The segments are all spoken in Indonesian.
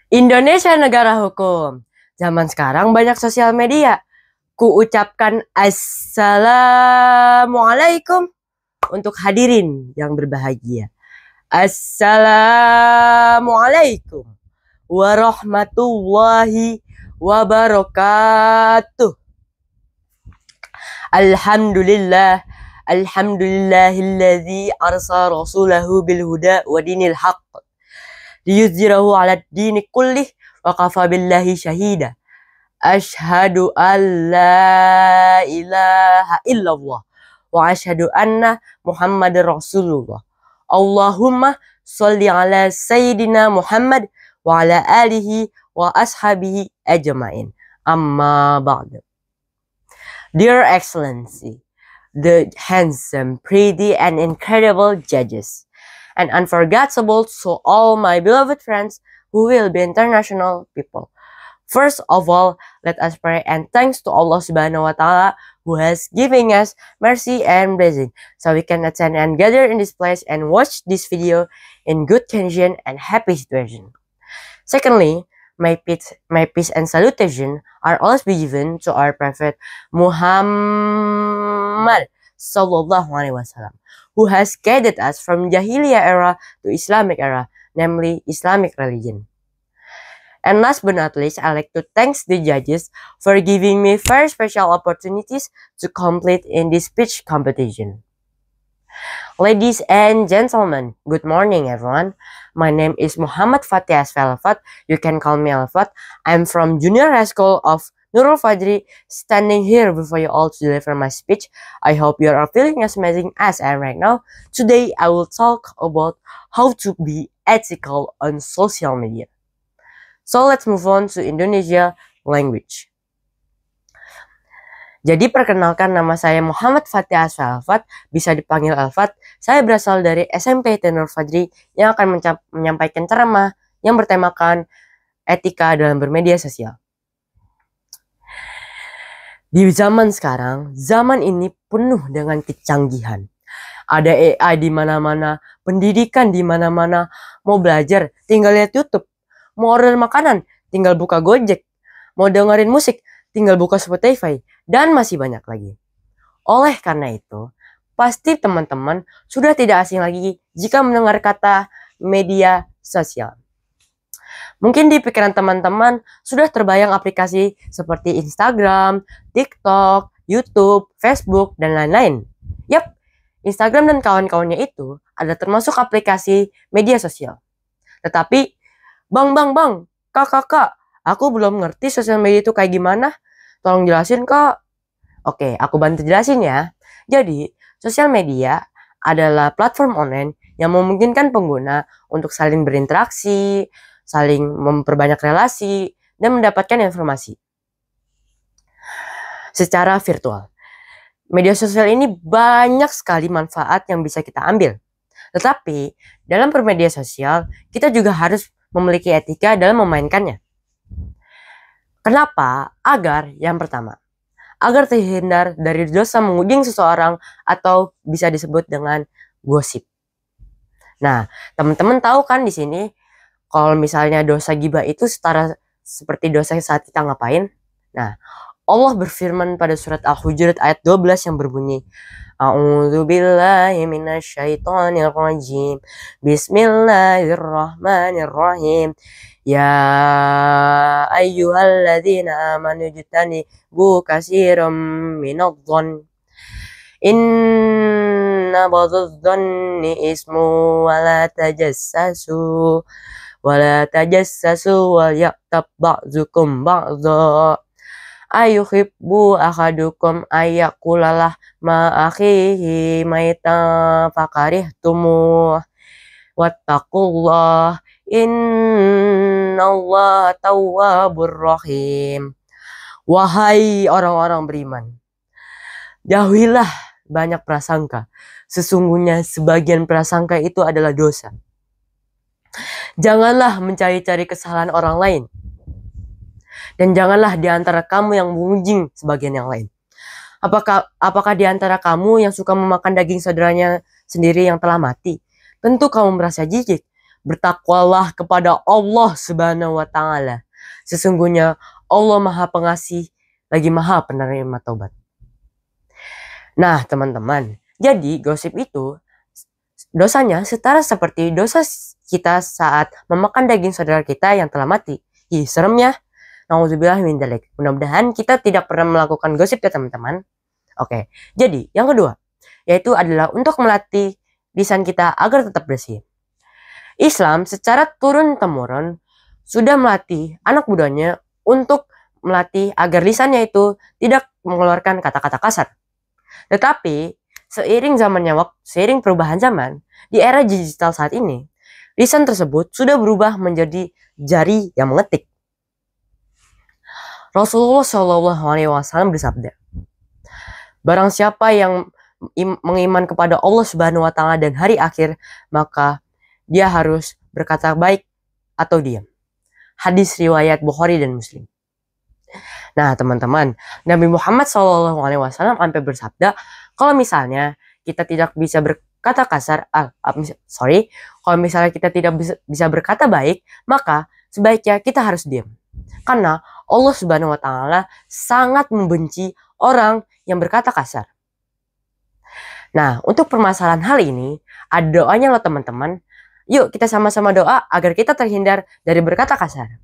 Indonesia negara hukum. Zaman sekarang banyak sosial media. Ku ucapkan assalamualaikum untuk hadirin yang berbahagia. Assalamualaikum warahmatullahi wabarakatuh. Alhamdulillah. Alhamdulillahilladzi arsala rasulahu bil huda wa dinil haqq liyuzhirahu 'ala ad-dini kullih wa kafa billahi syahida. Asyhadu an la ilaha illallah wa asyhadu anna Muhammadar Rasulullah. Allahumma sholli ala sayyidina Muhammad wa ala alihi wa ashabihi ajma'in. Amma ba'd. Dear Excellency, the handsome, pretty, and incredible judges, and unforgettable to all my beloved friends who will be international people. First of all, let us pray and thanks to Allah Subhanahu wa Ta'ala who has given us mercy and blessing, so we can attend and gather in this place and watch this video in good condition and happy situation. Secondly, my peace and salutation are always be given to our Prophet Muhammad Sallallahu Alaihi Wasallam, who has guided us from Jahiliyah era to Islamic era, namely Islamic religion. And last but not least, I'd like to thank the judges for giving me very special opportunities to complete in this speech competition. Ladies and gentlemen, good morning everyone. My name is Muhammad Fatih Asfalafat. You can call me Alfat. I'm from Junior High School of Nurul Fajri, standing here before you all to deliver my speech. I hope you are feeling as amazing as I am right now. Today, I will talk about how to be ethical on social media. So let's move on to Indonesia language. Jadi perkenalkan, nama saya Muhammad Fatih Asfalafat, bisa dipanggil Alfat. Saya berasal dari SMP Nurul Fajri yang akan menyampaikan ceramah yang bertemakan etika dalam bermedia sosial. Di zaman sekarang, zaman ini penuh dengan kecanggihan. Ada AI di mana-mana, pendidikan di mana-mana. Mau belajar, tinggal lihat YouTube. Mau order makanan, tinggal buka Gojek. Mau dengerin musik, tinggal buka Spotify. Dan masih banyak lagi. Oleh karena itu, pasti teman-teman sudah tidak asing lagi jika mendengar kata media sosial. Mungkin di pikiran teman-teman sudah terbayang aplikasi seperti Instagram, TikTok, YouTube, Facebook, dan lain-lain. Yap, Instagram dan kawan-kawannya itu ada termasuk aplikasi media sosial. Tetapi, bang, kak, aku belum ngerti sosial media itu kayak gimana. Tolong jelasin kak. Oke, aku bantu jelasin ya. Jadi, sosial media adalah platform online yang memungkinkan pengguna untuk saling berinteraksi, saling memperbanyak relasi, dan mendapatkan informasi secara virtual. Media sosial ini banyak sekali manfaat yang bisa kita ambil. Tetapi, dalam bermedia sosial, kita juga harus memiliki etika dalam memainkannya. Kenapa? Yang pertama, agar terhindar dari dosa mengunjing seseorang atau bisa disebut dengan gosip. Nah, teman-teman tahu kan di sini kalau misalnya dosa ghibah itu setara seperti dosa saat kita ngapain? Nah, Allah berfirman pada surat Al-Hujurat ayat 12 yang berbunyi, A'udzubillahi minasyaitonir rajim. Bismillahirrahmanirrahim. Ya ayyuhalladzina amanu jtanibu katsiran minadh-dhonn. Inna ba'dadh-dhonni ismu wa la tajassasu wa yaqtab ba'dukum ba'dha. Ayuhibbu ahadukum ayyakulalah ma akhihi maitan fakarihtumuh. Wattaqullah innallaha tawwabur rahim. Wahai orang-orang beriman, jauhilah banyak prasangka. Sesungguhnya sebagian prasangka itu adalah dosa. Janganlah mencari-cari kesalahan orang lain. Dan janganlah di antara kamu yang mengunjing sebagian yang lain. Apakah di antara kamu yang suka memakan daging saudaranya sendiri yang telah mati? Tentu kamu merasa jijik. Bertakwalah kepada Allah Subhanahu wa taala. Sesungguhnya Allah Maha Pengasih lagi Maha Penerima Taubat. Nah, teman-teman, jadi gosip itu dosanya setara seperti dosa kita saat memakan daging saudara kita yang telah mati. Ih, serem ya. Nauzubillah min dzalik. Mudah-mudahan kita tidak pernah melakukan gosip ya teman-teman. Oke, jadi yang kedua yaitu adalah untuk melatih lisan kita agar tetap bersih. Islam secara turun-temurun sudah melatih anak mudanya untuk melatih agar lisannya itu tidak mengeluarkan kata-kata kasar. Tetapi seiring seiring perubahan zaman di era digital saat ini, lisan tersebut sudah berubah menjadi jari yang mengetik. Rasulullah SAW bersabda, barang siapa yang mengiman kepada Allah Subhanahu wa taala dan hari akhir, maka dia harus berkata baik atau diam. Hadis riwayat Bukhari dan Muslim. Nah, teman-teman, Nabi Muhammad SAW sampai bersabda, kalau misalnya kita tidak bisa berkata kasar, kalau misalnya kita tidak bisa berkata baik, maka sebaiknya kita harus diam. Karena Allah Subhanahu wa taala sangat membenci orang yang berkata kasar. Nah, untuk permasalahan hal ini, ada doanya loh teman-teman. Yuk kita sama-sama doa agar kita terhindar dari berkata kasar.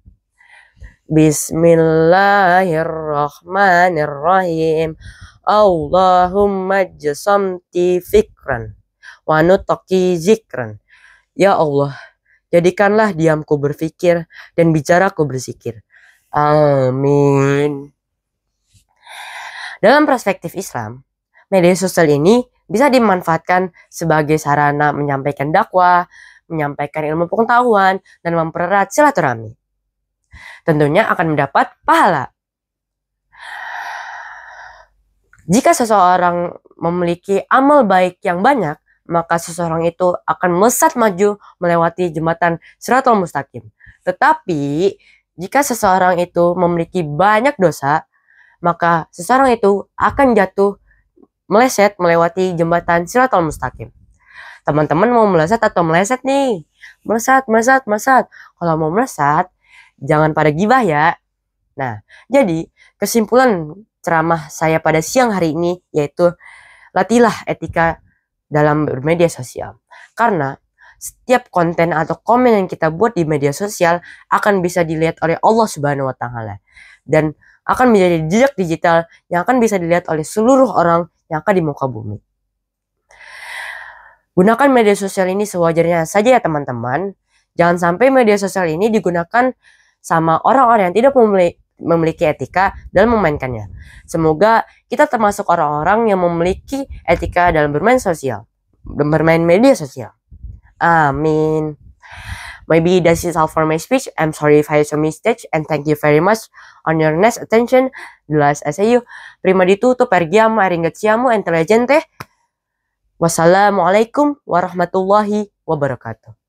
Bismillahirrahmanirrahim. Allahumma jasamti fikran wa nutaqi zikran. Ya Allah, jadikanlah diamku berfikir dan bicaraku berzikir. Amin. Dalam perspektif Islam, media sosial ini bisa dimanfaatkan sebagai sarana menyampaikan dakwah, menyampaikan ilmu pengetahuan, dan mempererat silaturahmi. Tentunya akan mendapat pahala. Jika seseorang memiliki amal baik yang banyak, maka seseorang itu akan melesat maju melewati jembatan Shirathul Mustaqim. Tetapi jika seseorang itu memiliki banyak dosa, maka seseorang itu akan jatuh meleset melewati jembatan Shirathul Mustaqim. Teman-teman mau melesat atau meleset nih? Melesat. Kalau mau melesat, jangan pada gibah ya. Nah, jadi kesimpulan ceramah saya pada siang hari ini yaitu latihlah etika dalam bermedia sosial. Karena setiap konten atau komen yang kita buat di media sosial akan bisa dilihat oleh Allah Subhanahu wa taala dan akan menjadi jejak digital yang akan bisa dilihat oleh seluruh orang yang akan di muka bumi. Gunakan media sosial ini sewajarnya saja ya teman-teman. Jangan sampai media sosial ini digunakan sama orang-orang yang tidak memiliki etika dalam memainkannya. Semoga kita termasuk orang-orang yang memiliki etika dalam bermain media sosial. Amin. Maybe this is all for my speech. I'm sorry if I so mistake and thank you very much on your next attention. The last SAU. Prima di tutto, pergiamo e ringraziamo intelligente. Wassalamualaikum warahmatullahi wabarakatuh.